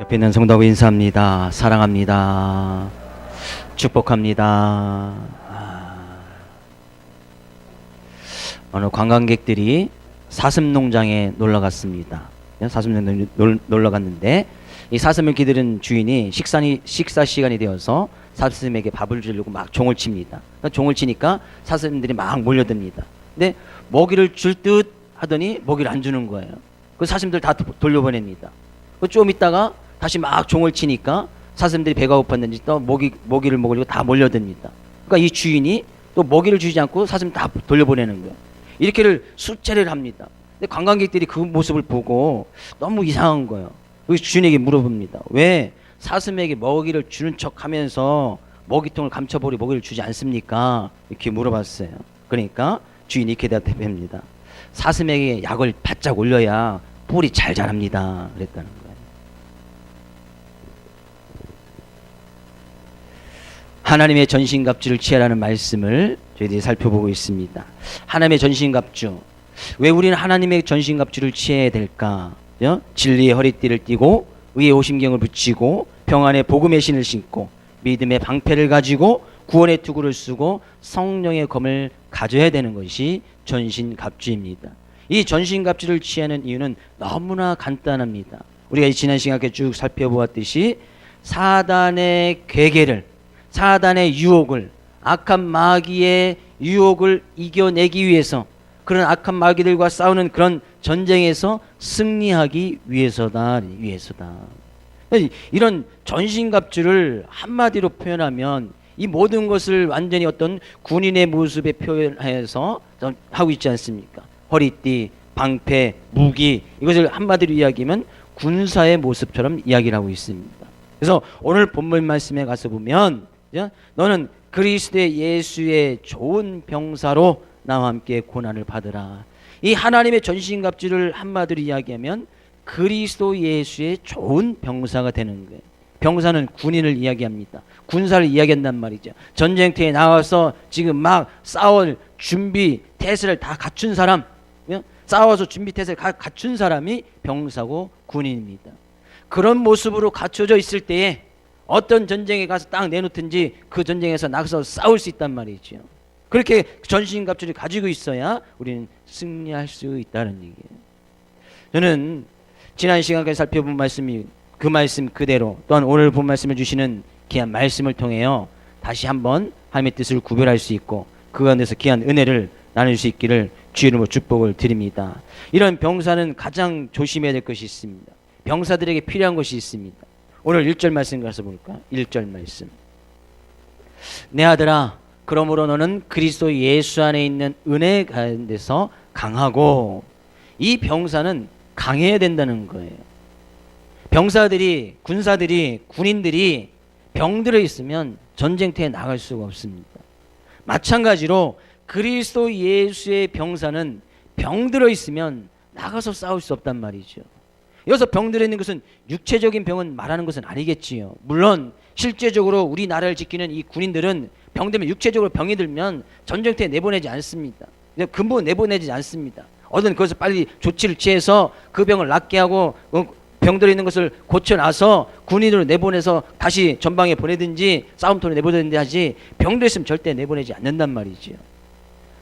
옆에 있는 성도하고 인사합니다. 사랑합니다. 축복합니다. 어느 관광객들이 사슴농장에 놀러 갔습니다. 사슴농장에 놀러 갔는데 이 사슴을 기다리는 주인이 식사 시간이 되어서 사슴에게 밥을 주려고 막 종을 칩니다. 종을 치니까 사슴들이 막 몰려듭니다. 근데 먹이를 줄 듯 하더니 먹이를 안 주는 거예요. 그 사슴들 다 돌려보냅니다. 좀 있다가 다시 막 종을 치니까 사슴들이 배가 고팠는지 또 먹이를 먹으려고 다 몰려듭니다. 그러니까 이 주인이 또 먹이를 주지 않고 사슴 다 돌려보내는 거예요. 이렇게를 수차례를 합니다. 근데 관광객들이 그 모습을 보고 너무 이상한 거예요. 그래서 주인에게 물어봅니다. 왜 사슴에게 먹이를 주는 척 하면서 먹이통을 감춰버리고 먹이를 주지 않습니까? 이렇게 물어봤어요. 그러니까 주인이 이렇게 대답합니다. 사슴에게 약을 바짝 올려야 뿔이 잘 자랍니다. 그랬다는 거예요. 하나님의 전신갑주를 취하라는 말씀을 저희들이 살펴보고 있습니다. 하나님의 전신갑주. 왜 우리는 하나님의 전신갑주를 취해야 될까? 진리의 허리띠를 띠고 의의 오심경을 붙이고 평안의 복음의 신을 신고 믿음의 방패를 가지고 구원의 투구를 쓰고 성령의 검을 가져야 되는 것이 전신갑주입니다. 이 전신갑주를 취하는 이유는 너무나 간단합니다. 우리가 지난 시간에 쭉 살펴보았듯이 사단의 괴계를, 사단의 유혹을, 악한 마귀의 유혹을 이겨내기 위해서, 그런 악한 마귀들과 싸우는 그런 전쟁에서 승리하기 위해서다. 이런 전신갑주를 한마디로 표현하면 이 모든 것을 완전히 어떤 군인의 모습에 표현해서 하고 있지 않습니까? 허리띠, 방패, 무기, 이것을 한마디로 이야기하면 군사의 모습처럼 이야기를 하고 있습니다. 그래서 오늘 본문 말씀에 가서 보면 너는 그리스도의 예수의 좋은 병사로 나와 함께 고난을 받으라. 이 하나님의 전신갑주를 한마디로 이야기하면 그리스도 예수의 좋은 병사가 되는 거예요. 병사는 군인을 이야기합니다. 군사를 이야기한단 말이죠. 전쟁터에 나와서 지금 막 싸울 준비 태세를 다 갖춘 사람, 싸워서 준비 태세를 갖춘 사람이 병사고 군인입니다. 그런 모습으로 갖춰져 있을 때에 어떤 전쟁에 가서 딱 내놓든지 그 전쟁에서 나가서 싸울 수 있단 말이죠. 그렇게 전신갑주를 가지고 있어야 우리는 승리할 수 있다는 얘기예요. 저는 지난 시간까지 살펴본 말씀이 그 말씀 그대로, 또한 오늘 본 말씀을 주시는 귀한 말씀을 통해요 다시 한번 하나님의 뜻을 구별할 수 있고 그 가운데서 귀한 은혜를 나눌 수 있기를 주 이름으로 축복을 드립니다. 이런 병사는 가장 조심해야 될 것이 있습니다. 병사들에게 필요한 것이 있습니다. 오늘 1절 말씀 가서 볼까? 1절 말씀. 내 아들아, 그러므로 너는 그리스도 예수 안에 있는 은혜 가운데서 강하고, 이 병사는 강해야 된다는 거예요. 병사들이, 군사들이, 군인들이 병들어 있으면 전쟁터에 나갈 수가 없습니다. 마찬가지로 그리스도 예수의 병사는 병들어 있으면 나가서 싸울 수 없단 말이죠. 여기서 병들어 있는 것은 육체적인 병은 말하는 것은 아니겠지요. 물론 실제적으로 우리나라를 지키는 이 군인들은 병들면, 육체적으로 병이 들면 전쟁터에 내보내지 않습니다. 근본 내보내지 않습니다. 어떤 그것을 빨리 조치를 취해서 그 병을 낫게 하고 병들어 있는 것을 고쳐놔서 군인으로 내보내서 다시 전방에 보내든지 싸움터로 내보내든지 하지, 병들어 있으면 절대 내보내지 않는단 말이지요.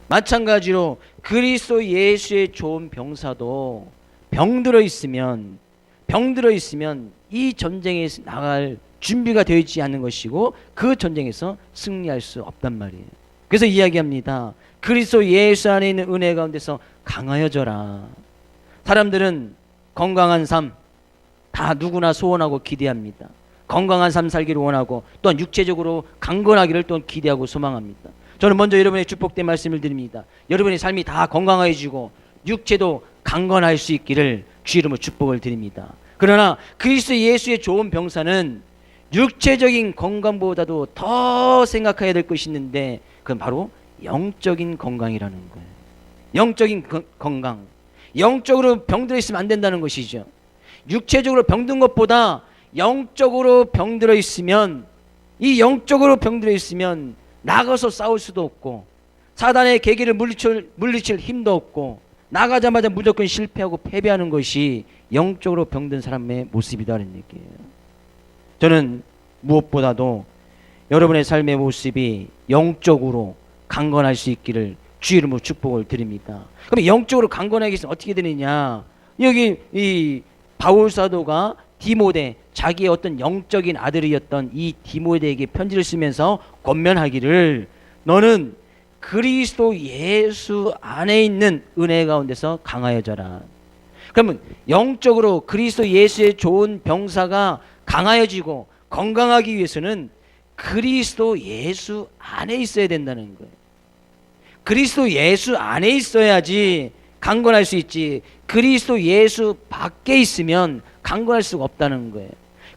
마찬가지로 그리스도 예수의 좋은 병사도 병들어 있으면 이 전쟁에 나갈 준비가 되어 있지 않는 것이고 그 전쟁에서 승리할 수 없단 말이에요. 그래서 이야기합니다. 그리스도 예수 안에 있는 은혜 가운데서 강하여져라. 사람들은 건강한 삶 다 누구나 소원하고 기대합니다. 건강한 삶 살기를 원하고 또한 육체적으로 강건하기를 또 기대하고 소망합니다. 저는 먼저 여러분의 축복된 말씀을 드립니다. 여러분의 삶이 다 건강해지고 육체도 강건할 수 있기를 주 이름으로 축복을 드립니다. 그러나 그리스도 예수의 좋은 병사는 육체적인 건강보다도 더 생각해야 될 것이 있는데 그건 바로 영적인 건강이라는 거예요. 영적인 건강. 영적으로 병들어 있으면 안 된다는 것이죠. 육체적으로 병든 것보다 영적으로 병들어 있으면, 이 영적으로 병들어 있으면 나가서 싸울 수도 없고 사단의 계기를 물리칠 힘도 없고 나가자마자 무조건 실패하고 패배하는 것이 영적으로 병든 사람의 모습이다는 얘기예요. 저는 무엇보다도 여러분의 삶의 모습이 영적으로 강건할 수 있기를 주 이름으로 축복을 드립니다. 그럼 영적으로 강건하게 있으면 어떻게 되느냐? 여기 이 바울 사도가 디모데, 자기의 어떤 영적인 아들이었던 이 디모데에게 편지를 쓰면서 권면하기를, 너는 그리스도 예수 안에 있는 은혜 가운데서 강하여져라. 그러면 영적으로 그리스도 예수의 좋은 병사가 강하여지고 건강하기 위해서는 그리스도 예수 안에 있어야 된다는 거예요. 그리스도 예수 안에 있어야지 강건할 수 있지, 그리스도 예수 밖에 있으면 강건할 수가 없다는 거예요.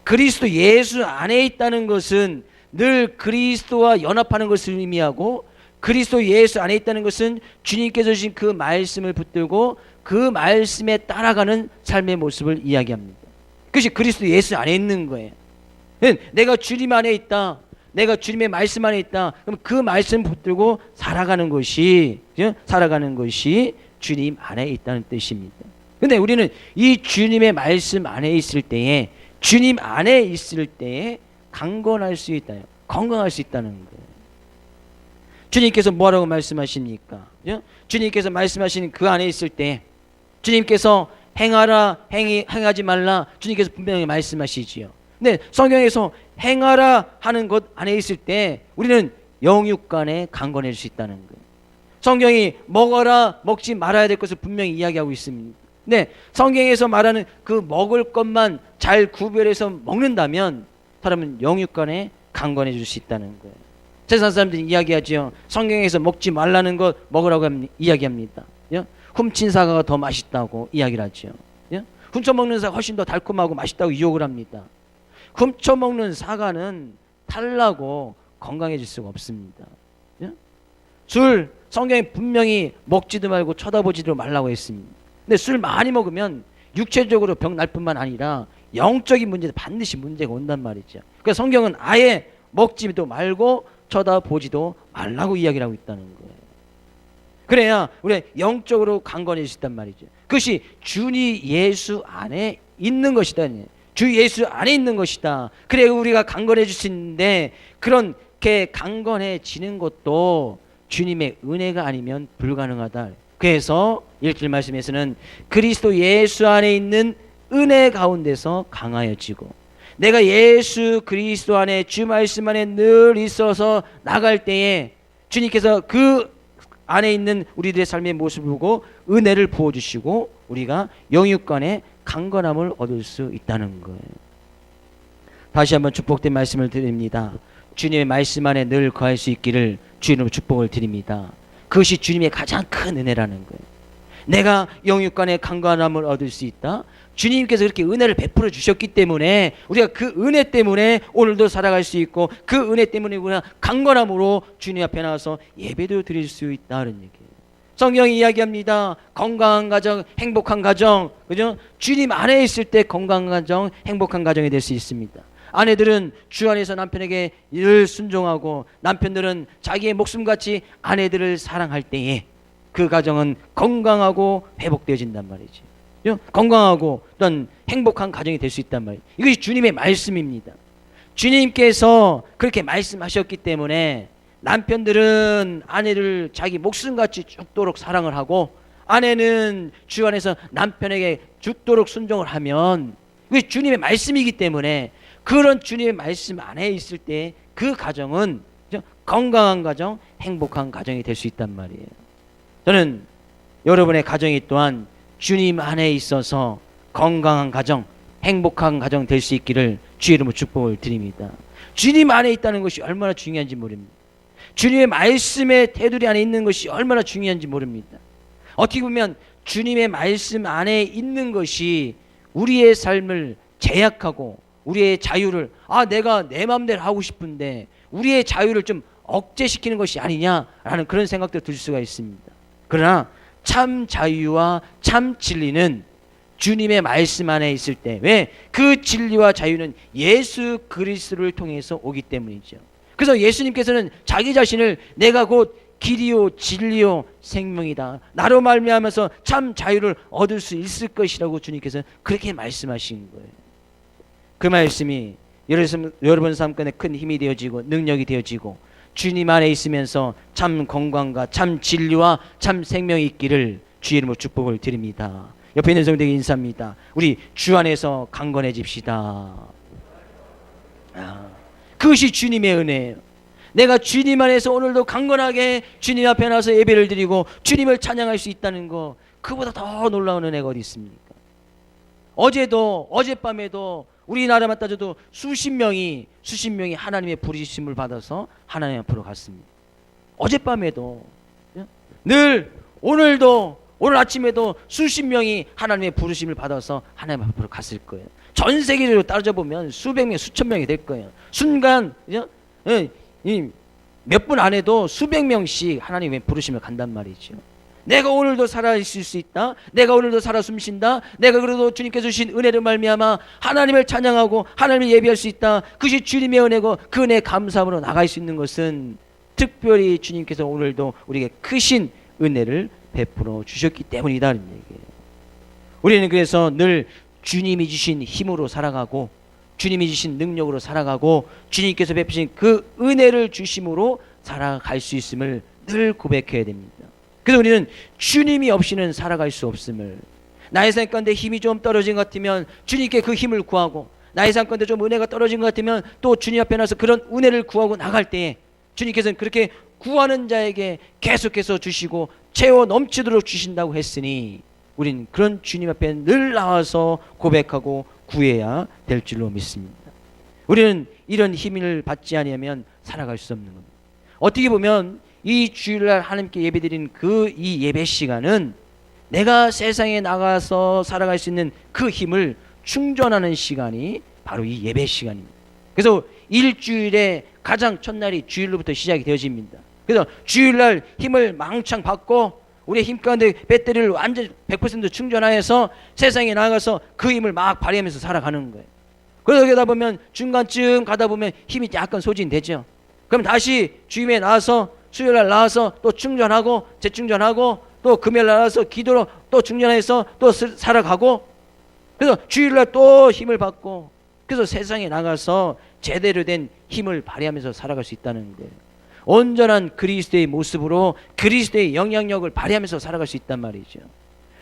그리스도 예수 안에 있다는 것은 늘 그리스도와 연합하는 것을 의미하고, 그리스도 예수 안에 있다는 것은 주님께서 주신 그 말씀을 붙들고 그 말씀에 따라가는 삶의 모습을 이야기합니다. 그것이 그리스도 예수 안에 있는 거예요. 내가 주님 안에 있다, 내가 주님의 말씀 안에 있다, 그럼 그 말씀 붙들고 살아가는 것이 주님 안에 있다는 뜻입니다. 근데 우리는 이 주님의 말씀 안에 있을 때에, 주님 안에 있을 때에 강건할 수 있다, 건강할 수 있다는 거예요. 주님께서 뭐라고 말씀하십니까? 주님께서 말씀하시는 그 안에 있을 때, 주님께서 행하라, 행하지 말라, 주님께서 분명히 말씀하시지요. 근데 성경에서 행하라 하는 것 안에 있을 때 우리는 영육간에 강건해질 수 있다는 거예요. 성경이 먹어라, 먹지 말아야 될 것을 분명히 이야기하고 있습니다. 근데 성경에서 말하는 그 먹을 것만 잘 구별해서 먹는다면 사람은 영육간에 강건해질 수 있다는 거예요. 세상 사람들이 이야기하죠. 성경에서 먹지 말라는 것 먹으라고 이야기합니다. 훔친 사과가 더 맛있다고 이야기를 하죠. 훔쳐먹는 사과가 훨씬 더 달콤하고 맛있다고 유혹을 합니다. 훔쳐먹는 사과는 탈라고 건강해질 수가 없습니다. 술, 성경에 분명히 먹지도 말고 쳐다보지도 말라고 했습니다. 근데 술 많이 먹으면 육체적으로 병 날 뿐만 아니라 영적인 문제도 반드시 문제가 온단 말이죠. 그러니까 성경은 아예 먹지도 말고 쳐다보지도 말라고 이야기를 하고 있다는 거예요. 그래야 우리 영적으로 강건해질 수 있단 말이죠. 그것이 주니 예수 안에 있는 것이다. 주 예수 안에 있는 것이다. 그래 우리가 강건해질 수 있는데, 그렇게 강건해지는 것도 주님의 은혜가 아니면 불가능하다. 그래서 1절 말씀에서는 그리스도 예수 안에 있는 은혜 가운데서 강하여지고, 내가 예수 그리스도 안에 주 말씀 안에 늘 있어서 나갈 때에 주님께서 그 안에 있는 우리들의 삶의 모습을 보고 은혜를 부어주시고 우리가 영육간에 강건함을 얻을 수 있다는 거예요. 다시 한번 축복된 말씀을 드립니다. 주님의 말씀 안에 늘 거할 수 있기를 주 이름으로 축복을 드립니다. 그것이 주님의 가장 큰 은혜라는 거예요. 내가 영육간에 강건함을 얻을 수 있다. 주님께서 그렇게 은혜를 베풀어 주셨기 때문에 우리가 그 은혜 때문에 오늘도 살아갈 수 있고, 그 은혜 때문에 우리가 강건함으로 주님 앞에 나와서 예배도 드릴 수 있다는 얘기예요. 성경이 이야기합니다. 건강한 가정, 행복한 가정, 그죠? 주님 안에 있을 때 건강한 가정, 행복한 가정이 될 수 있습니다. 아내들은 주 안에서 남편에게 늘 순종하고, 남편들은 자기의 목숨같이 아내들을 사랑할 때에 그 가정은 건강하고 회복되어진단 말이죠. 건강하고 또한 행복한 가정이 될 수 있단 말이에요. 이것이 주님의 말씀입니다. 주님께서 그렇게 말씀하셨기 때문에 남편들은 아내를 자기 목숨같이 죽도록 사랑을 하고, 아내는 주 안에서 남편에게 죽도록 순종을 하면, 이것이 주님의 말씀이기 때문에 그런 주님의 말씀 안에 있을 때 그 가정은 건강한 가정, 행복한 가정이 될 수 있단 말이에요. 저는 여러분의 가정이 또한 주님 안에 있어서 건강한 가정, 행복한 가정 될 수 있기를 주 이름으로 축복을 드립니다. 주님 안에 있다는 것이 얼마나 중요한지 모릅니다. 주님의 말씀의 테두리 안에 있는 것이 얼마나 중요한지 모릅니다. 어떻게 보면 주님의 말씀 안에 있는 것이 우리의 삶을 제약하고 우리의 자유를, 내가 내 마음대로 하고 싶은데 우리의 자유를 좀 억제시키는 것이 아니냐라는 그런 생각도 들 수가 있습니다. 그러나 참 자유와 참 진리는 주님의 말씀 안에 있을 때, 왜? 그 진리와 자유는 예수 그리스도를 통해서 오기 때문이죠. 그래서 예수님께서는 자기 자신을 내가 곧 길이요 진리요 생명이다, 나로 말미암아서 참 자유를 얻을 수 있을 것이라고 주님께서 그렇게 말씀하신 거예요. 그 말씀이 여러분 삶 가운데 큰 힘이 되어지고 능력이 되어지고 주님 안에 있으면서 참 건강과 참 진리와 참 생명이 있기를 주의 이름으로 축복을 드립니다. 옆에 있는 성도에게 인사합니다. 우리 주 안에서 강건해집시다. 그것이 주님의 은혜예요. 내가 주님 안에서 오늘도 강건하게 주님 앞에 나서 예배를 드리고 주님을 찬양할 수 있다는 거, 그보다 더 놀라운 은혜가 어디 있습니까? 어젯밤에도 우리나라만 따져도 수십 명이 하나님의 부르심을 받아서 하나님 앞으로 갔습니다. 어젯밤에도, 오늘 아침에도 수십 명이 하나님의 부르심을 받아서 하나님 앞으로 갔을 거예요. 전 세계적으로 따져 보면 수백 명, 수천 명이 될 거예요. 순간 몇 분 안에도 수백 명씩 하나님의 부르심을 간단 말이죠. 내가 오늘도 살아 있을 수 있다. 내가 오늘도 살아 숨쉰다. 내가 그래도 주님께서 주신 은혜를 말미암아 하나님을 찬양하고 하나님을 예배할 수 있다. 그것이 주님의 은혜고 그 은혜 감사함으로 나갈 수 있는 것은 특별히 주님께서 오늘도 우리에게 크신 은혜를 베풀어 주셨기 때문이다는 얘기예요. 우리는 그래서 늘 주님이 주신 힘으로 살아가고 주님이 주신 능력으로 살아가고 주님께서 베푸신 그 은혜를 주심으로 살아갈 수 있음을 늘 고백해야 됩니다. 그래서 우리는 주님이 없이는 살아갈 수 없음을, 나의 삶 가운데 힘이 좀 떨어진 것 같으면 주님께 그 힘을 구하고, 나의 삶 가운데 좀 은혜가 떨어진 것 같으면 또 주님 앞에 나서 그런 은혜를 구하고 나갈 때에 주님께서는 그렇게 구하는 자에게 계속해서 주시고 채워 넘치도록 주신다고 했으니 우리는 그런 주님 앞에 늘 나와서 고백하고 구해야 될 줄로 믿습니다. 우리는 이런 힘을 받지 않으면 살아갈 수 없는 겁니다. 어떻게 보면 이 주일날 하나님께 예배드리는 이 예배 시간은 내가 세상에 나가서 살아갈 수 있는 그 힘을 충전하는 시간이 바로 이 예배 시간입니다. 그래서 일주일의 가장 첫날이 주일로부터 시작이 되어집니다. 그래서 주일날 힘을 망창 받고 우리의 힘 가운데 배터리를 완전 100% 충전하여서 세상에 나가서 그 힘을 막 발휘하면서 살아가는 거예요. 그러다 보면 중간쯤 가다 보면 힘이 약간 소진되죠. 그럼 다시 주임에 나와서 수요일날 나와서 또 충전하고 재충전하고 또 금요일날 나와서 기도로 또 충전해서 또 살아가고, 그래서 주일날 또 힘을 받고, 그래서 세상에 나가서 제대로 된 힘을 발휘하면서 살아갈 수 있다는 거예요. 온전한 그리스도의 모습으로 그리스도의 영향력을 발휘하면서 살아갈 수 있단 말이죠.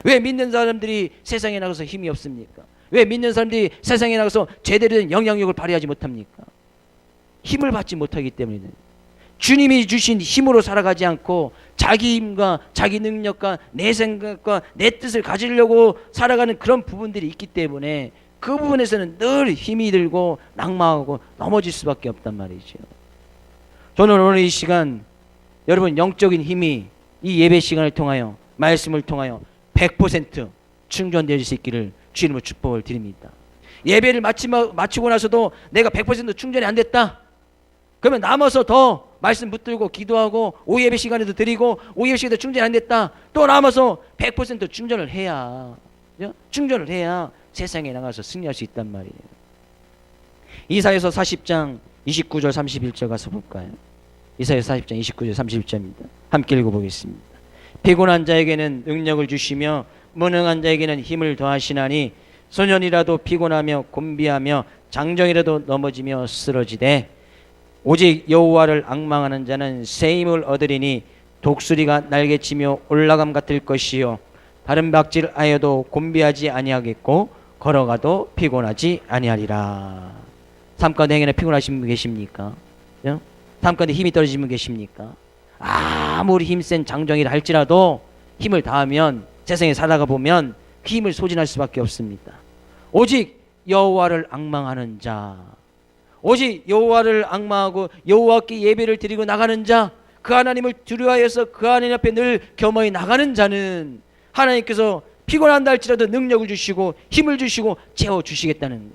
왜 믿는 사람들이 세상에 나가서 힘이 없습니까? 왜 믿는 사람들이 세상에 나가서 제대로 된 영향력을 발휘하지 못합니까? 힘을 받지 못하기 때문이에요. 주님이 주신 힘으로 살아가지 않고 자기 힘과 자기 능력과 내 생각과 내 뜻을 가지려고 살아가는 그런 부분들이 있기 때문에 그 부분에서는 늘 힘이 들고 낙망하고 넘어질 수밖에 없단 말이죠. 저는 오늘 이 시간 여러분 영적인 힘이 이 예배 시간을 통하여 말씀을 통하여 100% 충전되어질 수 있기를 주님으로 축복을 드립니다. 예배를 마치고 나서도 내가 100% 충전이 안 됐다, 그러면 남아서 더 말씀 붙들고 기도하고 오후 예배 시간에도 드리고 오후 예배 시간에도 충전이 안 됐다, 또 남아서 100% 충전을 해야 세상에 나가서 승리할 수 있단 말이에요. 이사야서 40장 29절 31절 가서 볼까요? 이사야서 40장 29절 31절입니다. 함께 읽어보겠습니다. 피곤한 자에게는 능력을 주시며 무능한 자에게는 힘을 더하시나니 소년이라도 피곤하며 곤비하며 장정이라도 넘어지며 쓰러지되 오직 여호와를 앙망하는 자는 새 힘을 얻으리니 독수리가 날개치며 올라감 같을 것이요 다른 박질하여도 곤비하지 아니하겠고 걸어가도 피곤하지 아니하리라. 삶 가운데 행여나 피곤하신 분 계십니까? 삶 가운데 힘이 떨어지는 분 계십니까? 아무리 힘센 장정이라 할지라도 힘을 다하면 세상에 살아가 보면 그 힘을 소진할 수밖에 없습니다. 오직 여호와를 앙망하는 자, 오직 여호와를 앙망하고 여호와께 예배를 드리고 나가는 자, 그 하나님을 두려워해서 그 하나님 앞에 늘 겸허히 나가는 자는 하나님께서 피곤한다 할지라도 능력을 주시고 힘을 주시고 채워주시겠다는 거예요.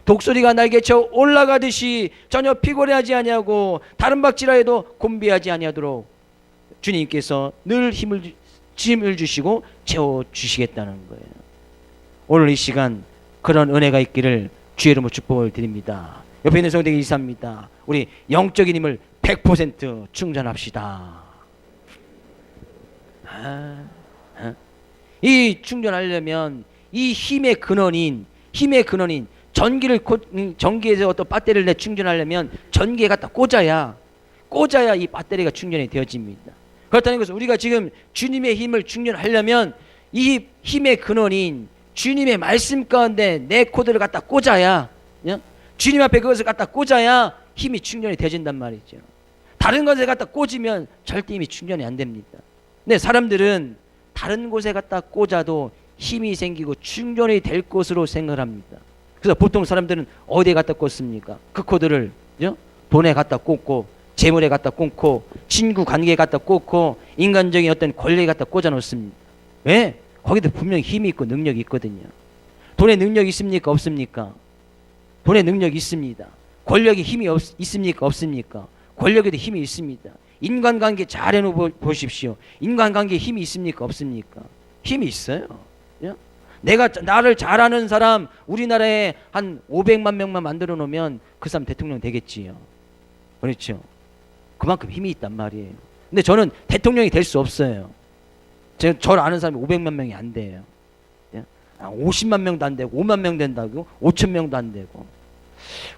독수리가 날개쳐 올라가듯이 전혀 피곤해하지 아니하고 다른 박질하여도 곤비하지 아니하도록 주님께서 늘 힘을 주시고 채워주시겠다는 거예요. 오늘 이 시간 그런 은혜가 있기를 주의 이름으로 축복을 드립니다. 옆에 있는 성도에게 인사합니다. 우리 영적인 힘을 100% 충전합시다. 이 충전하려면 이 힘의 근원인 전기에서 어떤 배터리를 내 충전하려면 전기에 갖다 꽂아야 이 배터리가 충전이 되어집니다. 그렇다는 것은 우리가 지금 주님의 힘을 충전하려면 이 힘의 근원인 주님의 말씀 가운데 내 코드를 갖다 꽂아야, 주님 앞에 그것을 갖다 꽂아야 힘이 충전이 되어진단 말이죠. 다른 것에 갖다 꽂으면 절대 힘이 충전이 안 됩니다. 근데 사람들은 다른 곳에 갖다 꽂아도 힘이 생기고 충전이 될 것으로 생각을 합니다. 그래서 보통 사람들은 어디에 갖다 꽂습니까? 그 코드를 돈에 갖다 꽂고, 재물에 갖다 꽂고, 친구 관계에 갖다 꽂고, 인간적인 어떤 권리에 갖다 꽂아 놓습니다. 왜? 거기도 분명히 힘이 있고 능력이 있거든요. 돈에 능력이 있습니까? 없습니까? 돈에 능력이 있습니다. 권력에 힘이 있습니까? 없습니까? 권력에도 힘이 있습니다. 인간관계 잘 해보십시오. 인간관계에 힘이 있습니까? 없습니까? 힘이 있어요. 내가 나를 잘 아는 사람 우리나라에 한 500만 명만 만들어 놓으면 그 사람 대통령 되겠지요. 그렇죠. 그만큼 힘이 있단 말이에요. 근데 저는 대통령이 될 수 없어요. 저를 아는 사람이 500만 명이 안 돼요. 50만 명도 안 되고 5만 명 된다고 5천 명도 안 되고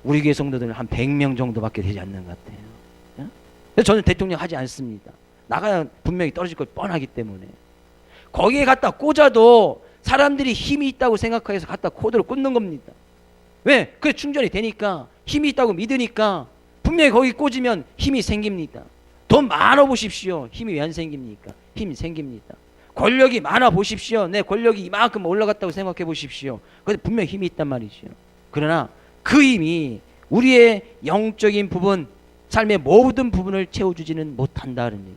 우리 교회 성도들은 한 100명 정도밖에 되지 않는 것 같아요. 그래서 저는 대통령 하지 않습니다. 나가야 분명히 떨어질 걸 뻔하기 때문에. 거기에 갖다 꽂아도 사람들이 힘이 있다고 생각해서 갖다 코드를 꽂는 겁니다. 왜? 그게 충전이 되니까, 힘이 있다고 믿으니까 분명히 거기 꽂으면 힘이 생깁니다. 돈 많아 보십시오. 힘이 왜 안 생깁니까? 힘이 생깁니다. 권력이 많아 보십시오. 내 권력이 이만큼 올라갔다고 생각해 보십시오. 근데 분명히 힘이 있단 말이죠. 그러나 그 힘이 우리의 영적인 부분, 삶의 모든 부분을 채워주지는 못한다는 얘기예요.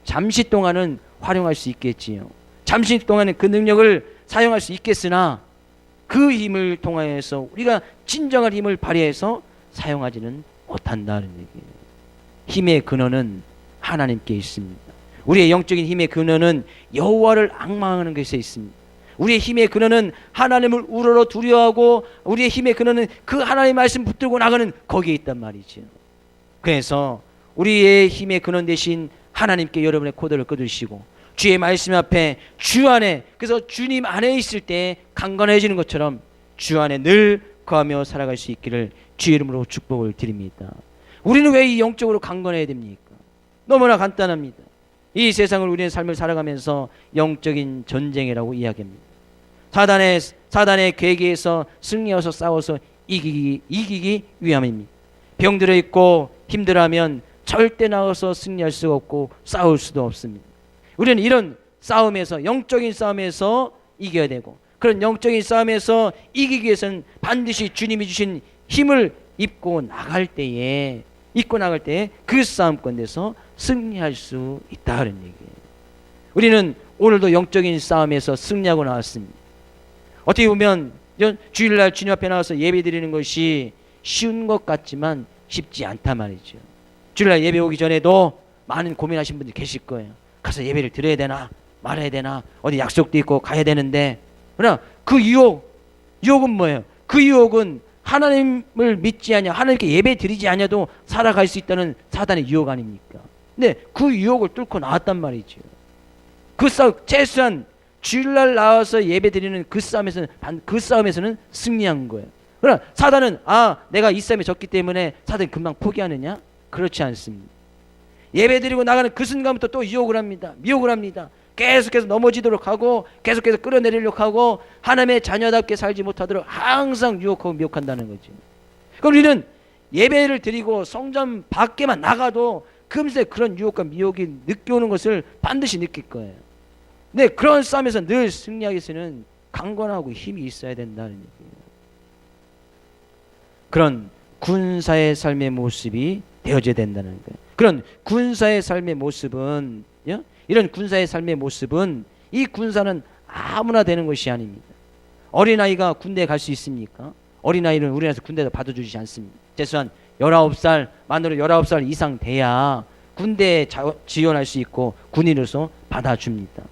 잠시 동안은 활용할 수 있겠지요. 잠시 동안은 그 능력을 사용할 수 있겠으나 그 힘을 통하여서 우리가 진정한 힘을 발휘해서 사용하지는 못한다는 얘기예요. 힘의 근원은 하나님께 있습니다. 우리의 영적인 힘의 근원은 여호와를 앙망하는 것에 있습니다. 우리의 힘의 근원은 하나님을 우러러 두려워하고, 우리의 힘의 근원은 그 하나님의 말씀 붙들고 나가는 거기에 있단 말이죠. 그래서 우리의 힘의 근원 대신 하나님께 여러분의 코드를 꽂으시고 주의 말씀 앞에 주 안에, 그래서 주님 안에 있을 때 강건해지는 것처럼 주 안에 늘 거하며 살아갈 수 있기를 주의 이름으로 축복을 드립니다. 우리는 왜 이 영적으로 강건해야 됩니까? 너무나 간단합니다. 이 세상을 우리의 삶을 살아가면서 영적인 전쟁이라고 이야기합니다. 사단의 계기에서 승리해서 싸워서 이기기 위함입니다. 병들어 있고 힘들어하면 절대 나가서 승리할 수가 없고 싸울 수도 없습니다. 우리는 이런 싸움에서, 영적인 싸움에서 이겨야 되고, 그런 영적인 싸움에서 이기기 위해서는 반드시 주님이 주신 힘을 입고 나갈 때에 그 싸움권에서 승리할 수 있다는 얘기예요. 우리는 오늘도 영적인 싸움에서 승리하고 나왔습니다. 어떻게 보면 주일날 주님 앞에 나와서 예배 드리는 것이 쉬운 것 같지만 쉽지 않단 말이죠. 주일날 예배 오기 전에도 많은 고민하신 분들이 계실 거예요. 가서 예배를 드려야 되나 말아야 되나, 어디 약속도 있고 가야 되는데. 그러나 그 유혹은 뭐예요? 그 유혹은 하나님을 믿지 않냐, 하나님께 예배 드리지 않냐도 살아갈 수 있다는 사단의 유혹 아닙니까? 근데 그 유혹을 뚫고 나왔단 말이죠. 그 싸움, 최소한 주일날 나와서 예배 드리는 그 싸움에서는 승리한 거예요. 그러나 사단은 내가 이 싸움에 졌기 때문에 사단이 금방 포기하느냐? 그렇지 않습니다. 예배 드리고 나가는 그 순간부터 또 유혹을 합니다. 미혹을 합니다. 계속해서 넘어지도록 하고, 계속해서 끌어내리려고 하고, 하나님의 자녀답게 살지 못하도록 항상 유혹하고 미혹한다는 거죠. 그럼 우리는 예배를 드리고 성전 밖에만 나가도 금세 그런 유혹과 미혹이 느껴오는 것을 반드시 느낄 거예요. 근데 그런 싸움에서 늘 승리하기 위해서는 강건하고 힘이 있어야 된다는 얘기예요. 그런 군사의 삶의 모습이 되어져야 된다는 거예요. 그런 군사의 삶의 모습은, 이런 군사의 삶의 모습은, 이 군사는 아무나 되는 것이 아닙니다. 어린아이가 군대에 갈 수 있습니까? 어린아이는 우리나라에서 군대에 받아주지 않습니다. 최소한 19살, 만으로 19살 이상 돼야 군대에 지원할 수 있고 군인으로서 받아줍니다.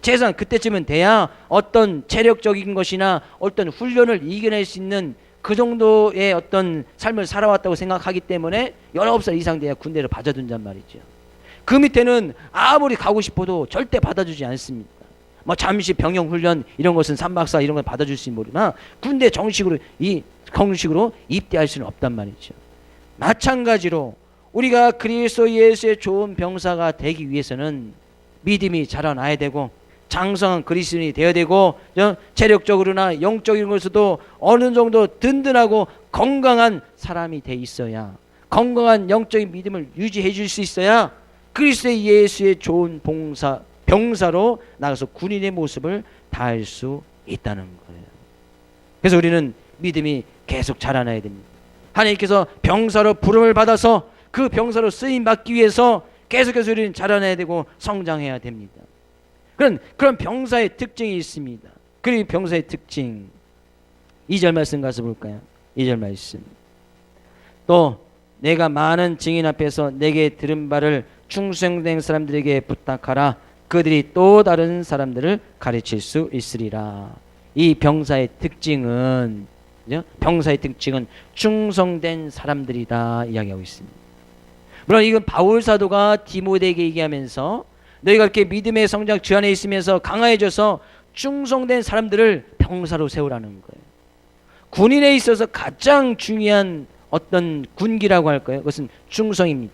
최소한 그때쯤은 돼야 어떤 체력적인 것이나 어떤 훈련을 이겨낼 수 있는 그 정도의 어떤 삶을 살아왔다고 생각하기 때문에 19살 이상 돼야 군대를 받아둔단 말이죠. 그 밑에는 아무리 가고 싶어도 절대 받아주지 않습니다. 뭐 잠시 병영 훈련 이런 것은 3박 4일 이런 걸 받아줄 수 모르나 군대 정식으로 공식으로 입대할 수는 없단 말이죠. 마찬가지로 우리가 그리스도 예수의 좋은 병사가 되기 위해서는 믿음이 자라나야 되고 장성한 그리스도인이 되어야 되고 체력적으로나 영적인 것에서도 어느 정도 든든하고 건강한 사람이 돼 있어야, 건강한 영적인 믿음을 유지해 줄 수 있어야 그리스도 예수의 좋은 병사로 나가서 군인의 모습을 다할 수 있다는 거예요. 그래서 우리는 믿음이 계속 자라나야 됩니다. 하나님께서 병사로 부름을 받아서 그 병사로 쓰임 받기 위해서 계속해서 우리는 자라나야 되고 성장해야 됩니다. 그런 병사의 특징이 있습니다. 그리고 병사의 특징 2절 말씀 가서 볼까요? 2절 말씀. 또 내가 많은 증인 앞에서 내게 들은 바를 충성된 사람들에게 부탁하라. 그들이 또 다른 사람들을 가르칠 수 있으리라. 이 병사의 특징은 충성된 사람들이다 이야기하고 있습니다. 물론 이건 바울 사도가 디모데에게 얘기하면서 너희가 이렇게 믿음의 성장 주 안에 있으면서 강화해져서 충성된 사람들을 병사로 세우라는 거예요. 군인에 있어서 가장 중요한 어떤 군기라고 할까요? 그것은 충성입니다.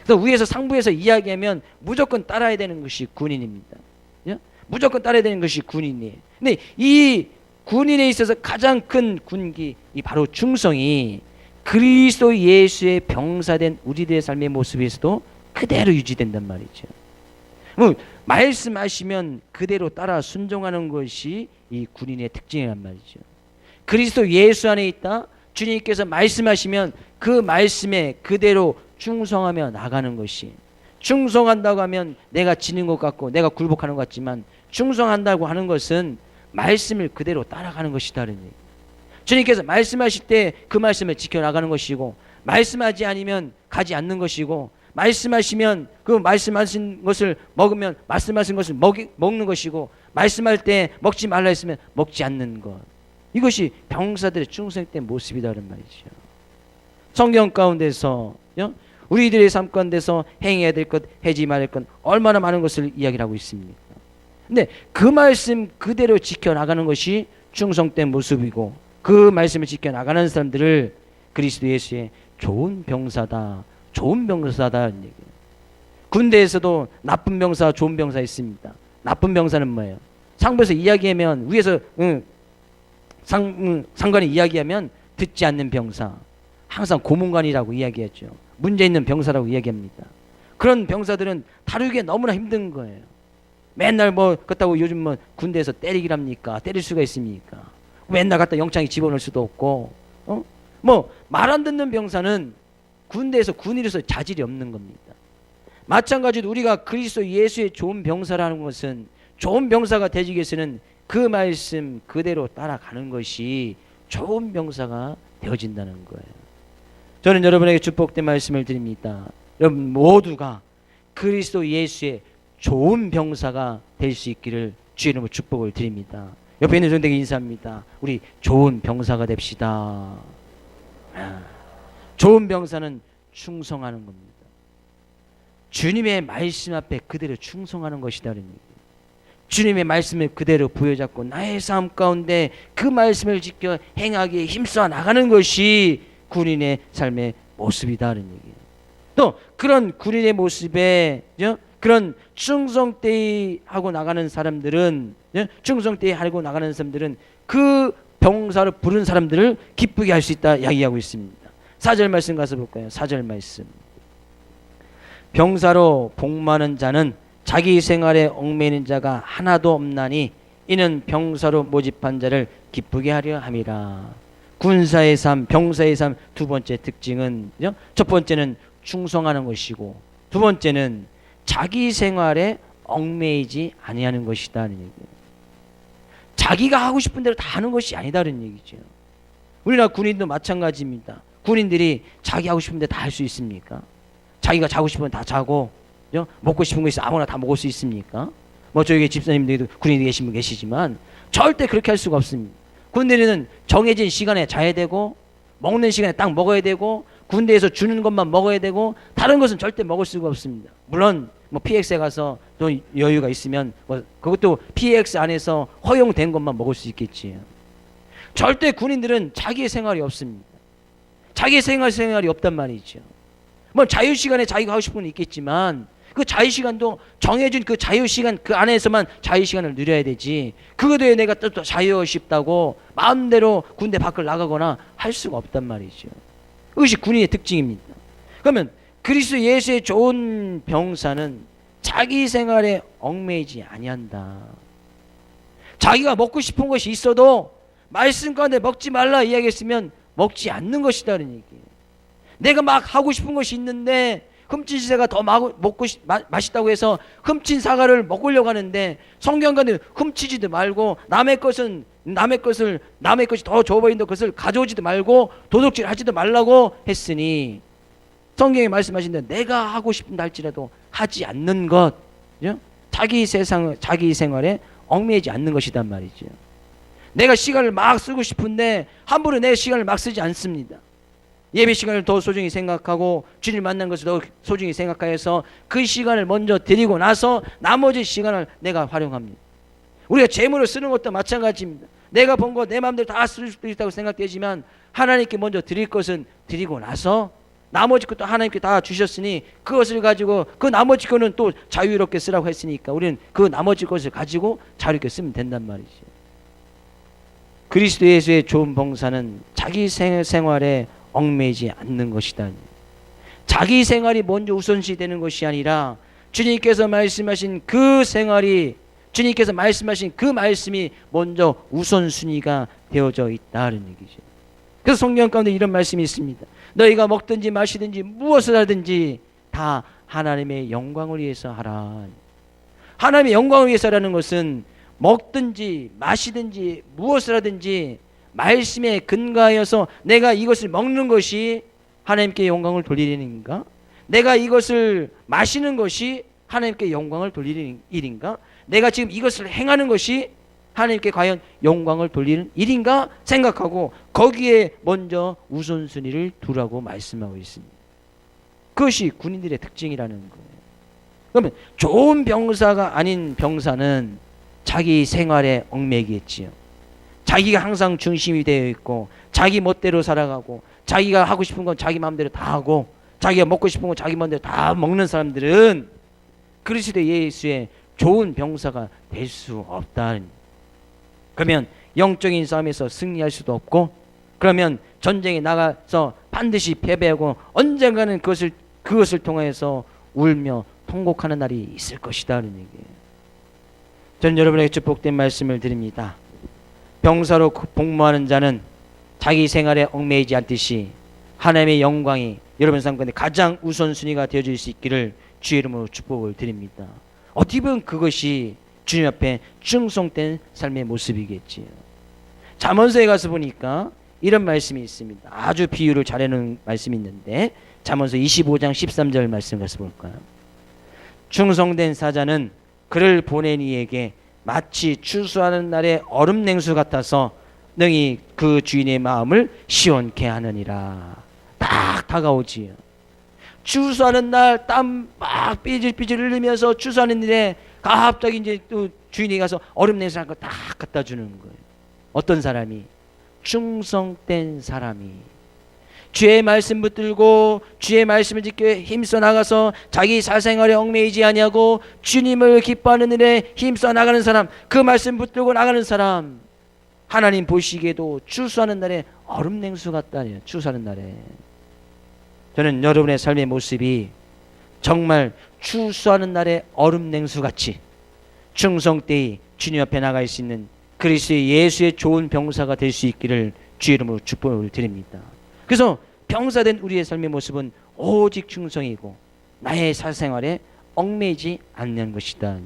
그래서 위에서 상부에서 이야기하면 무조건 따라야 되는 것이 군인입니다. 무조건 따라야 되는 것이 군인이에요. 근데 이 군인에 있어서 가장 큰 군기, 이 바로 충성이 그리스도 예수의 병사된 우리들의 삶의 모습에서도 그대로 유지된단 말이죠. 말씀하시면 그대로 따라 순종하는 것이 이 군인의 특징이란 말이죠. 그리스도 예수 안에 있다. 주님께서 말씀하시면 그 말씀에 그대로 충성하며 나가는 것이, 충성한다고 하면 내가 지는 것 같고 내가 굴복하는 것 같지만 충성한다고 하는 것은 말씀을 그대로 따라가는 것이다는 얘기. 주님께서 말씀하실 때 그 말씀을 지켜나가는 것이고, 말씀하지 않으면 가지 않는 것이고, 말씀하시면 그 말씀하신 것을 먹으면 말씀하신 것을 먹는 것이고, 말씀할 때 먹지 말라 했으면 먹지 않는 것. 이것이 병사들의 충성된 모습이다는 말이죠. 성경 가운데서 우리들의 삶 가운데서 행해야 될 것, 하지 말을 것 얼마나 많은 것을 이야기를 하고 있습니까? 근데 그 말씀 그대로 지켜나가는 것이 충성된 모습이고, 그 말씀을 지켜나가는 사람들을 그리스도 예수의 좋은 병사다, 좋은 병사다는 얘기예요. 군대에서도 나쁜 병사, 좋은 병사 있습니다. 나쁜 병사는 뭐예요? 상부에서 이야기하면, 위에서 상관이 이야기하면 듣지 않는 병사, 항상 고문관이라고 이야기했죠. 문제 있는 병사라고 이야기합니다. 그런 병사들은 다루기가 너무나 힘든 거예요. 맨날 그렇다고 요즘 군대에서 때리기랍니까? 때릴 수가 있습니까? 맨날 갖다 영창에 집어넣을 수도 없고, 말 안 듣는 병사는 군대에서 군인으로서 자질이 없는 겁니다. 마찬가지로 우리가 그리스도 예수의 좋은 병사라는 것은, 좋은 병사가 되기 위해서는 그 말씀 그대로 따라가는 것이 좋은 병사가 되어진다는 거예요. 저는 여러분에게 축복된 말씀을 드립니다. 여러분 모두가 그리스도 예수의 좋은 병사가 될 수 있기를 주의 이름으로 축복을 드립니다. 옆에 있는 분들에게 인사합니다. 우리 좋은 병사가 됩시다. 좋은 병사는 충성하는 겁니다. 주님의 말씀 앞에 그대로 충성하는 것이다는 얘기예요. 주님의 말씀을 그대로 부여잡고 나의 삶 가운데 그 말씀을 지켜 행하기에 힘써 나가는 것이 군인의 삶의 모습이다는 얘기예요. 또 그런 군인의 모습에 그런 충성되이 나가는 사람들은 그 병사를 부른 사람들을 기쁘게 할 수 있다 이야기하고 있습니다. 4절 말씀 가서 볼까요? 4절 말씀. 병사로 복무하는 자는 자기 생활에 얽매이는 자가 하나도 없나니 이는 병사로 모집한 자를 기쁘게 하려 함이라. 군사의 삶, 병사의 삶 두 번째 특징은, 첫 번째는 충성하는 것이고, 두 번째는 자기 생활에 얽매이지 아니하는 것이다는 얘기예요. 자기가 하고 싶은 대로 다 하는 것이 아니다는 얘기죠. 우리나라 군인도 마찬가지입니다. 군인들이 자기 하고 싶은 대로 다 할 수 있습니까? 자기가 자고 싶으면 다 자고, 먹고 싶은 거 있으면 아무나 다 먹을 수 있습니까? 저희 집사님들도 군인이 계신 분 계시지만 절대 그렇게 할 수가 없습니다. 군대는 정해진 시간에 자야 되고, 먹는 시간에 딱 먹어야 되고, 군대에서 주는 것만 먹어야 되고, 다른 것은 절대 먹을 수가 없습니다. 물론 뭐 PX에 가서 또 여유가 있으면 뭐 그것도 PX 안에서 허용된 것만 먹을 수 있겠지. 절대 군인들은 자기의 생활이 없습니다. 자기의 생활이 없단 말이죠. 뭐 자유시간에 자기가 하고 싶은 건 있겠지만 그 자유시간도 정해진 그 자유시간 그 안에서만 자유시간을 누려야 되지, 그것도 내가 또 자유하고 싶다고 마음대로 군대 밖을 나가거나 할 수가 없단 말이죠. 그것이 군인의 특징입니다. 그러면 그리스도 예수의 좋은 병사는 자기 생활에 얽매이지 아니한다. 자기가 먹고 싶은 것이 있어도 말씀 가운데 먹지 말라 이야기했으면 먹지 않는 것이다는 얘기예요. 내가 막 하고 싶은 것이 있는데 흠친 새가 더 맛있다고 해서 흠친 사과를 먹으려고 하는데 성경 가운데 흠치지도 말고 남의 것이 더 좋아 보인다 것을 가져오지도 말고 도둑질 하지도 말라고 했으니, 성경에 말씀하신 대로 내가 하고 싶은다 할지라도 하지 않는 것, 자기 생활에 얽매이지 않는 것이단 말이죠. 내가 시간을 막 쓰고 싶은데 함부로 내 시간을 막 쓰지 않습니다. 예배 시간을 더 소중히 생각하고 주님 만난 것을 더 소중히 생각하여서 그 시간을 먼저 드리고 나서 나머지 시간을 내가 활용합니다. 우리가 재물을 쓰는 것도 마찬가지입니다. 내가 번 거 내 마음대로 다 쓸 수도 있다고 생각되지만 하나님께 먼저 드릴 것은 드리고 나서 나머지 것도 하나님께 다 주셨으니 그것을 가지고 그 나머지 거는 또 자유롭게 쓰라고 했으니까 우리는 그 나머지 것을 가지고 자유롭게 쓰면 된단 말이죠. 그리스도 예수의 좋은 봉사는 자기 생활에 얽매이지 않는 것이다. 자기 생활이 먼저 우선시 되는 것이 아니라 주님께서 말씀하신 그 생활이, 주님께서 말씀하신 그 말씀이 먼저 우선순위가 되어져 있다는 얘기죠. 그래서 성경 가운데 이런 말씀이 있습니다. 너희가 먹든지 마시든지 무엇을 하든지 다 하나님의 영광을 위해서 하라. 하나님의 영광을 위해서 하라는 것은 먹든지 마시든지 무엇을 하든지 말씀에 근거하여서 내가 이것을 먹는 것이 하나님께 영광을 돌리는가? 내가 이것을 마시는 것이 하나님께 영광을 돌리는 일인가? 내가 지금 이것을 행하는 것이 하나님께 과연 영광을 돌리는 일인가 생각하고 거기에 먼저 우선순위를 두라고 말씀하고 있습니다. 그것이 군인들의 특징이라는 거예요. 그러면 좋은 병사가 아닌 병사는 자기 생활에 얽매이겠지요. 자기가 항상 중심이 되어 있고 자기 멋대로 살아가고 자기가 하고 싶은 건 자기 마음대로 다 하고 자기가 먹고 싶은 건 자기 마음대로 다 먹는 사람들은 그리스도 예수의 좋은 병사가 될 수 없다는. 그러면 영적인 싸움에서 승리할 수도 없고, 그러면 전쟁에 나가서 반드시 패배하고 언젠가는 그것을 통해서 울며 통곡하는 날이 있을 것이다는 얘기예요. 저는 여러분에게 축복된 말씀을 드립니다. 병사로 복무하는 자는 자기 생활에 얽매이지 않듯이 하나님의 영광이 여러분 삶 가운데 가장 우선순위가 되어질 수 있기를 주의 이름으로 축복을 드립니다. 어떻게 보면 그것이 주님 앞에 충성된 삶의 모습이겠지요. 잠언서에 가서 보니까 이런 말씀이 있습니다. 아주 비유를 잘 해놓은 말씀이 있는데 잠언서 25장 13절 말씀 가서 볼까요? 충성된 사자는 그를 보낸 이에게 마치 추수하는 날의 얼음 냉수 같아서 능히 그 주인의 마음을 시원케 하느니라. 딱 다가오지요. 추수하는 날 땀 막 삐질삐질 흘리면서 추수하는 일에 갑자기 이제 또 주인이 가서 얼음 냉수 한 거 딱 갖다 주는 거예요. 어떤 사람이? 충성된 사람이 주의 말씀 붙들고 주의 말씀을 지켜 힘써 나가서 자기 사생활에 얽매이지 아니하고 주님을 기뻐하는 일에 힘써 나가는 사람, 그 말씀 붙들고 나가는 사람, 하나님 보시기에도 추수하는 날에 얼음 냉수 같다네요. 추수하는 날에. 저는 여러분의 삶의 모습이 정말 추수하는 날에 얼음 냉수 같이 충성되이 주님 앞에 나갈 수 있는 그리스도의 예수의 좋은 병사가 될 수 있기를 주의 이름으로 축복을 드립니다. 그래서 병사된 우리의 삶의 모습은 오직 충성이고 나의 사생활에 얽매이지 않는 것이다.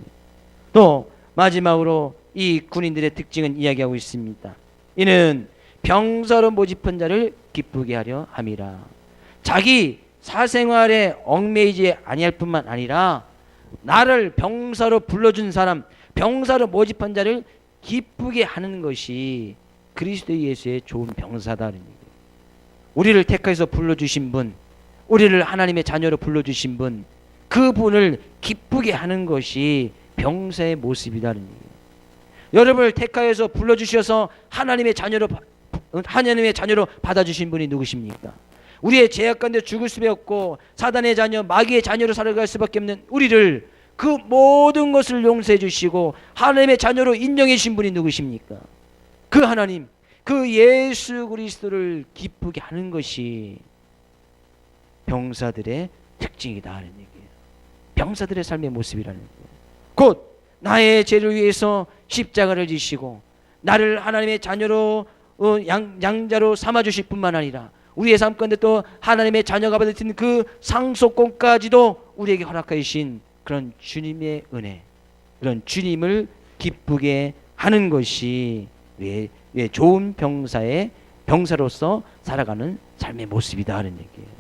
또 마지막으로 이 군인들의 특징은 이야기하고 있습니다. 이는 병사로 모집한 자를 기쁘게 하려 함이라. 자기 사생활에 얽매이지 아니할 뿐만 아니라 나를 병사로 불러준 사람, 병사로 모집한 자를 기쁘게 하는 것이 그리스도 예수의 좋은 병사다는 얘기예요. 우리를 택해서 불러주신 분, 우리를 하나님의 자녀로 불러주신 분, 그분을 기쁘게 하는 것이 병사의 모습이라는 얘기예요. 여러분을 택하여서 불러주셔서 하나님의 자녀로 받아주신 분이 누구십니까? 우리의 죄악 가운데 죽을 수밖에 없고 사단의 자녀, 마귀의 자녀로 살아갈 수밖에 없는 우리를 그 모든 것을 용서해 주시고 하나님의 자녀로 인정해 주신 분이 누구십니까? 그 하나님, 그 예수 그리스도를 기쁘게 하는 것이 병사들의 특징이다 하는 얘기예요. 병사들의 삶의 모습이라는 거예요. 곧 나의 죄를 위해서 십자가를 지시고 나를 하나님의 자녀로 양자로 삼아주실 뿐만 아니라 우리의 삶 가운데 또 하나님의 자녀가 받은 그 상속권까지도 우리에게 허락하여 주신 그런 주님의 은혜, 그런 주님을 기쁘게 하는 것이 좋은 병사로서 살아가는 삶의 모습이다 하는 얘기예요.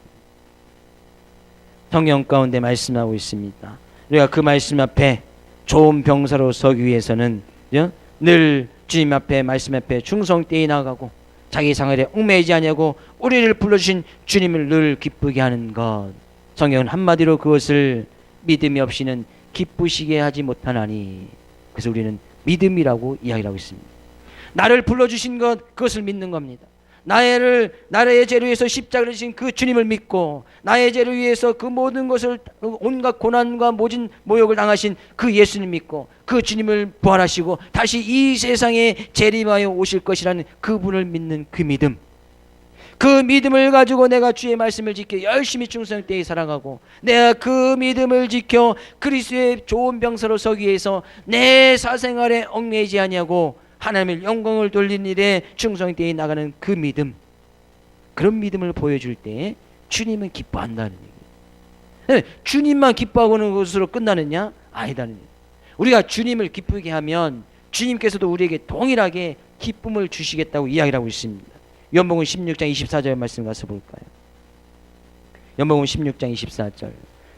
성경 가운데 말씀하고 있습니다. 우리가 그 말씀 앞에 좋은 병사로 서기 위해서는 늘 주님 앞에 말씀 앞에 충성되이 나가고 자기 생활에 얽매이지 아니하고 우리를 불러주신 주님을 늘 기쁘게 하는 것. 성경은 한마디로 그것을 믿음이 없이는 기쁘시게 하지 못하나니, 그래서 우리는 믿음이라고 이야기를 하고 있습니다. 나를 불러주신 것, 그것을 믿는 겁니다. 나의 죄를 위해서 십자가를 지신 그 주님을 믿고 나의 죄를 위해서 그 모든 것을 온갖 고난과 모진 모욕을 당하신 그 예수님 믿고 그 주님을 부활하시고 다시 이 세상에 재림하여 오실 것이라는 그분을 믿는 그 믿음, 그 믿음을 가지고 내가 주의 말씀을 지켜 열심히 충성되이 살아가고 내가 그 믿음을 지켜 그리스도의 좋은 병사로 서기 위해서 내 사생활에 얽매이지 아니하고 하나님의 영광을 돌리는 일에 충성되이 나가는 그 믿음, 그런 믿음을 보여줄 때 주님은 기뻐한다는 얘기예요. 주님만 기뻐하고는 것으로 끝나느냐? 아니다는 얘기예요. 우리가 주님을 기쁘게 하면 주님께서도 우리에게 동일하게 기쁨을 주시겠다고 이야기를 하고 있습니다. 요한복음 16장 24절 말씀 가서 볼까요? 요한복음 16장 24절.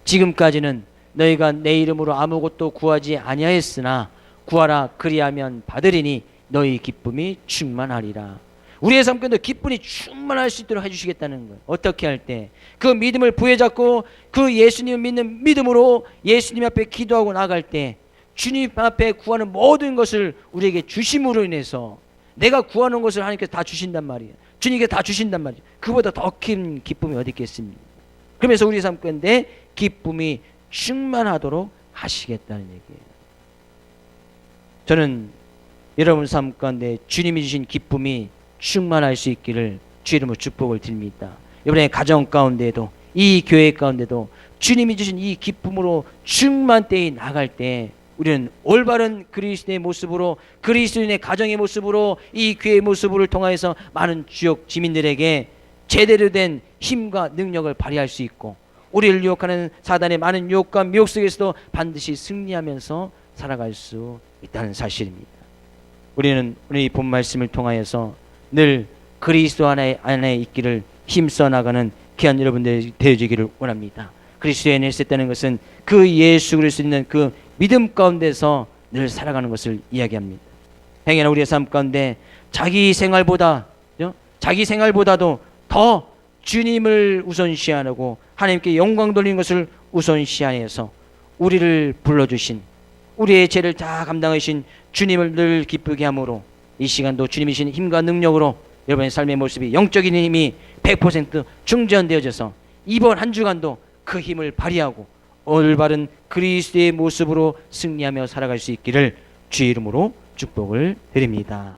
지금까지는 너희가 내 이름으로 아무것도 구하지 아니하였으나 구하라 그리하면 받으리니 너희 기쁨이 충만하리라. 우리의 삶 가운데 기쁨이 충만할 수 있도록 해주시겠다는 거예요. 어떻게 할 때? 그 믿음을 부여잡고 그 예수님을 믿는 믿음으로 예수님 앞에 기도하고 나갈 때 주님 앞에 구하는 모든 것을 우리에게 주심으로 인해서 내가 구하는 것을 하나님께서 다 주신단 말이에요. 주님께서 다 주신단 말이에요. 그보다 더 큰 기쁨이 어디 있겠습니까? 그러면서 우리 삶 가운데 기쁨이 충만하도록 하시겠다는 얘기예요. 저는 여러분 삶 가운데 주님이 주신 기쁨이 충만할 수 있기를 주 이름으로 축복을 드립니다. 이번에 가정 가운데도 이 교회 가운데도 주님이 주신 이 기쁨으로 충만되이 나갈 때 우리는 올바른 그리스도의 모습으로 그리스도인의 가정의 모습으로 이 교회의 모습을 통하여서 많은 지역 지민들에게 제대로 된 힘과 능력을 발휘할 수 있고 우리를 유혹하는 사단의 많은 유혹과 미혹 속에서도 반드시 승리하면서 살아갈 수 있다는 사실입니다. 우리는 오늘 이 본 말씀을 통하여서 늘 그리스도 안에 있기를 힘써 나가는 귀한 여러분들이 되어지기를 원합니다. 그리스도에 안에 있었다는 것은 그 예수 그리스도 있는 그 믿음 가운데서 늘 살아가는 것을 이야기합니다. 행여나 우리의 삶 가운데 자기 생활보다도 더 주님을 우선시하고 하나님께 영광 돌리는 것을 우선시하여서 우리를 불러주신 우리의 죄를 다 감당하신 주님을 늘 기쁘게 함으로 이 시간도 주님이 주신 힘과 능력으로 여러분의 삶의 모습이 영적인 힘이 100% 충전되어져서 이번 한 주간도 그 힘을 발휘하고 올바른 그리스도의 모습으로 승리하며 살아갈 수 있기를 주의 이름으로 축복을 드립니다.